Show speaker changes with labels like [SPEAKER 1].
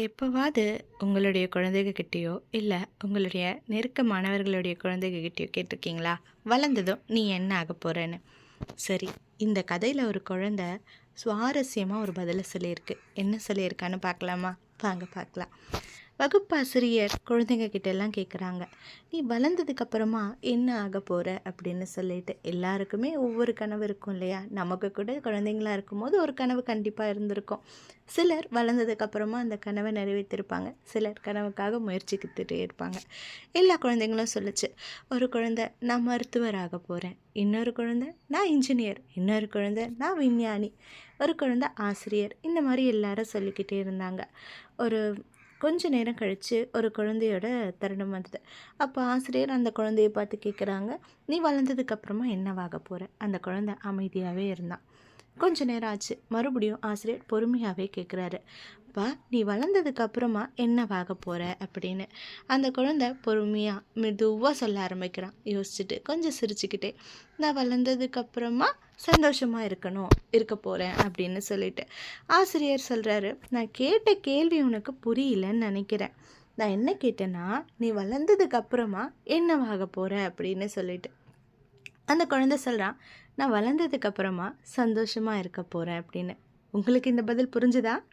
[SPEAKER 1] எப்போவாவது உங்களுடைய குழந்தைககிட்டயோ, இல்ல உங்களுடைய நெருக்கமானவர்களுடைய குழந்தைககிட்டயோ கேட்டிருக்கீங்களா? வளர்ந்ததும் நீ என்ன ஆகப் போறன்னு? சரி, இந்த கதையில ஒரு குழந்தை சுவாரஸ்யமா ஒரு பதில சொல்லியிருக்கு. என்ன சொல்லியிருக்கான்னு பார்க்கலாமா? வாங்க பார்க்கலாம். வகுப்பாசிரியர் குழந்தைங்க கிட்ட எல்லாம் கேட்குறாங்க, "நீ வளர்ந்ததுக்கு அப்புறமா என்ன ஆகப் போற?" அப்படின்னு சொல்லிட்டு. எல்லாருக்குமே ஒவ்வொரு கனவு இருக்கும் இல்லையா? நமக்கு கூட குழந்தைங்களா இருக்கும்போது ஒரு கனவு கண்டிப்பா இருந்திருக்கும். சிலர் வளர்ந்ததுக்கு அப்புறமா அந்த கனவை நிறைவேற்றிருப்பாங்க. சிலர் கனவுக்காக முயற்சித்துட்டே இருப்பாங்க. எல்லா குழந்தைங்களும் சொல்லுச்சு. ஒரு குழந்தை, "நான் மருத்துவர் ஆகப் போறேன்." இன்னொரு குழந்தை, "நான் இன்ஜினியர்." இன்னொரு குழந்தை, "நான் விஞ்ஞானி." ஒரு குழந்தை, "ஆசிரியர்." இந்த மாதிரி எல்லாரும் சொல்லிக்கிட்டே இருந்தாங்க. ஒரு கொஞ்ச நேரம் கழித்து ஒரு குழந்தையோட தருணம் வந்தது. அப்போ ஆசிரியர் அந்த குழந்தைய பார்த்து கேட்குறாங்க, "நீ வளர்ந்ததுக்கப்புறமா என்னவாக போகிற?" அந்த குழந்தை அமைதியாகவே இருந்தான். கொஞ்ச நேரம் ஆச்சு. மறுபடியும் ஆசிரியர் பொறுமையாகவே கேட்குறாரு, "அப்பா, நீ வளர்ந்ததுக்கு அப்புறமா என்னவாக போகிற?" அப்படின்னு. அந்த குழந்தை பொறுமையாக மெதுவாக சொல்ல ஆரம்பிக்கிறான். யோசிச்சுட்டு கொஞ்சம் சிரிச்சுக்கிட்டே, "நான் வளர்ந்ததுக்கப்புறமா சந்தோஷமாக இருக்க போகிறேன்." அப்படின்னு சொல்லிட்டு. ஆசிரியர் சொல்கிறாரு, "நான் கேட்ட கேள்வி உனக்கு புரியலன்னு நினைக்கிறேன். நான் என்ன கேட்டேன்னா, நீ வளர்ந்ததுக்கு அப்புறமா என்னவாக போகிற அப்படின்னு சொல்லிட்டு." அந்த குழந்தை சொல்கிறான், "நான் வளர்ந்ததுக்கு அப்புறமா சந்தோஷமாக இருக்க போகிறேன்." அப்படின்னு. உங்களுக்கு இந்த பதில் புரிஞ்சுதா?